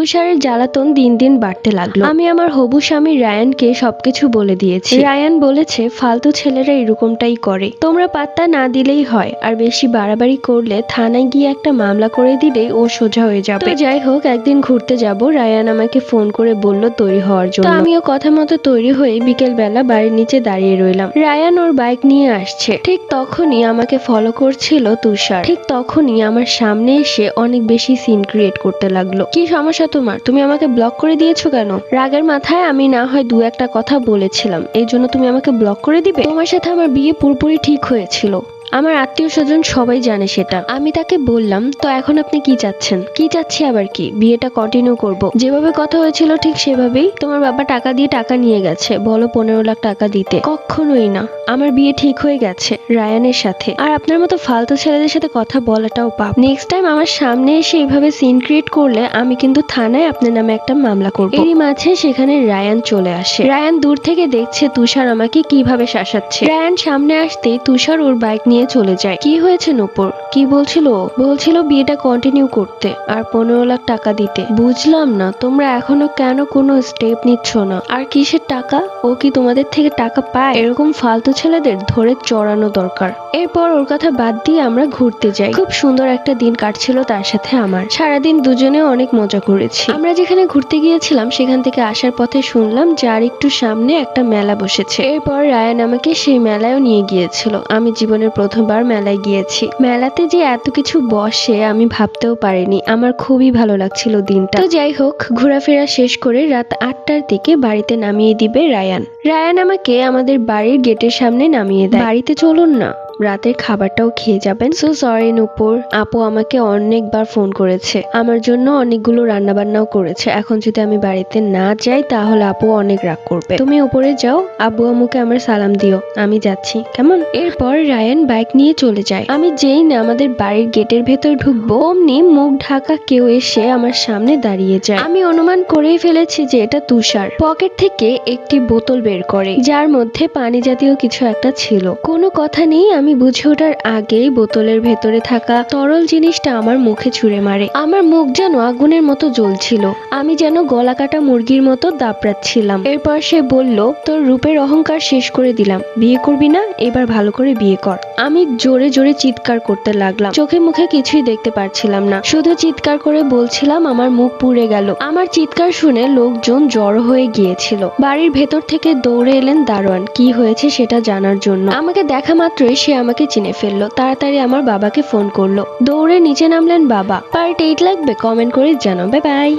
তুষারের জ্বালাতন দিন দিন বাড়তে লাগলো। আমি আমার হবু স্বামী রায়ানকে সবকিছু বলে দিয়েছি। রায়ান বলেছে ফালতু ছেলেরা এরকমটাই করে, তোমরা পাত্তা না দিলেই হয়, আর বেশি বাড়াবাড়ি করলে থানায় গিয়ে একটা মামলা করে দিলেই ও সোজা হয়ে যাবে। তো যাই হোক, একদিন ঘুরতে যাব, রায়ান আমাকে ফোন করে বলল তৈরি হওয়ার জন্য। আমিও কথা মতো তৈরি হয়ে বিকেল বেলা বাড়ির নিচে দাঁড়িয়ে রইলাম। রায়ান ওর বাইক নিয়ে আসছে, ঠিক তখনই আমাকে ফলো করছিল তুষার। ঠিক তখনই আমার সামনে এসে অনেক বেশি সিন ক্রিয়েট করতে লাগলো। কি সমস্যা তোমার? তুমি আমাকে ব্লক করে দিয়েছো কেন? রাগের মাথায় আমি না হয় দু একটা কথা বলেছিলাম, এই জন্য তুমি আমাকে ব্লক করে দিবে? তোমার সাথে আমার বিয়ে পুরোপুরি ঠিক হয়েছিল, আমার আত্মীয় স্বজন সবাই জানে সেটা। আমি তাকে বললাম, তো এখন আপনি কি চাচ্ছেন? কি চাচ্ছি আবার কি? বিয়েটা কন্টিনিউ করব, যেভাবে কথা হয়েছিল ঠিক সেভাবেই। তোমার বাবা টাকা দিয়ে টাকা নিয়ে গেছে, বলো 15 লাখ টাকা দিতে। কখনোই না, আমার বিয়ে ঠিক হয়ে গেছে রায়ানের সাথে। আর আপনার মতো ফালতু ছেলেদের সাথে কথা বলাটাও পাপ। নেক্সট টাইম আমার সামনে এসে এইভাবে সিন ক্রিয়েট করলে আমি কিন্তু থানায় আপনার নামে একটা মামলা করব। এরই মাঝে সেখানে রায়ান চলে আসে। রায়ান দূর থেকে দেখছে তুষার আমাকে কিভাবে শাসাচ্ছে। রায়ান সামনে আসতেই তুষার ওর বাইক নিয়ে চলে যায়। কি হয়েছে নূপুর? কি বলছিল? বলছিল বিয়েটা কন্টিনিউ করতে আর 15 লাখ টাকা দিতে। বুঝলাম না তোমরা এখনো কেন কোনো স্টেপ নিচ্ছ না। আর কিসের টাকা? ও কি তোমাদের থেকে টাকা পায়? এরকম ফালতু ছেলেদের ধরে চড়ানো দরকার। এরপর ওর কথা বাদ দিয়ে আমরা ঘুরতে যাই। খুব সুন্দর একটা দিন কাটছিল তার সাথে আমার। সারাদিন দুজনে অনেক মজা করেছি। আমরা যেখানে ঘুরতে গিয়েছিলাম সেখান থেকে আসার পথে শুনলাম যে আর একটু সামনে একটা মেলা বসেছে। এরপর রায়ান আমাকে সেই মেলায়ও নিয়ে গিয়েছিল। আমি জীবনের প্রথমবার মেলায় গিয়েছি। মেলাতে যে এত কিছু বসে আমি ভাবতেও পারিনি। আমার খুবই ভালো লাগছিল দিনটা। তো যাই হোক, ঘোরাফেরা শেষ করে রাত 8টার দিকে বাড়িতে নামিয়ে দিবে রায়ান। রায়ান আমাকে আমাদের বাড়ির গেটের সামনে নামিয়ে দেয়। বাড়িতে চলুন না, রাতের খাবারটাও খেয়ে যাবেন। সো সরি নূপুর, আপু আমাকে অনেকবার ফোন করেছে, আমার জন্য অনেকগুলো রান্না বান্নাও করেছে। এখন যদি আমি বাড়িতে না যাই তাহলে আপু অনেক রাগ করবে। তুমি উপরে যাও, আব্বু আম্মুকে আমার সালাম দিও, আমি যাচ্ছি, কেমন? এরপর রায়ান বাইক নিয়ে চলে যায়। আমি যেই না আমাদের বাড়ির গেটের ভেতর ঢুকবো, অমনি মুখ ঢাকা কেউ এসে আমার সামনে দাঁড়িয়ে যায়। আমি অনুমান করেই ফেলেছি যে এটা তুষার। পকেট থেকে একটি বোতল বের করে, যার মধ্যে পানি জাতীয় কিছু একটা ছিল। কোনো কথা নেই, আমি বুঝে ওঠার আগেই বোতলের ভেতরে থাকা তরল জিনিসটা আমার মুখে ছুঁড়ে মারে। আমার মুখ যেন আগুনের মতো জ্বলছিল, আমি যেন গলা কাটা মুরগির মতো দাপড়াচ্ছিলাম। এরপর সে বলল, তোর রূপের অহংকার শেষ করে দিলাম, বিয়ে করবি না? এবার ভালো করে বিয়ে কর। আমি জোরে জোরে চিৎকার করতে লাগলাম। চোখে মুখে কিছুই দেখতে পারছিলাম না, শুধু চিৎকার করে বলছিলাম। আমার মুখ পুড়ে গেল। আমার চিৎকার শুনে লোকজন জড়ো হয়ে গিয়েছিল। বাড়ির ভেতর থেকে দৌড়ে এলেন দারোয়ান কি হয়েছে সেটা জানার জন্য। আমাকে দেখা মাত্রই সে আমাকে চিনে ফেললো। তাড়াতাড়ি আমার বাবাকে ফোন করলো। দৌড়ে নিচে নামলেন বাবা। পার্ট 8 লাগবে? কমেন্ট করে জানাও। Bye bye.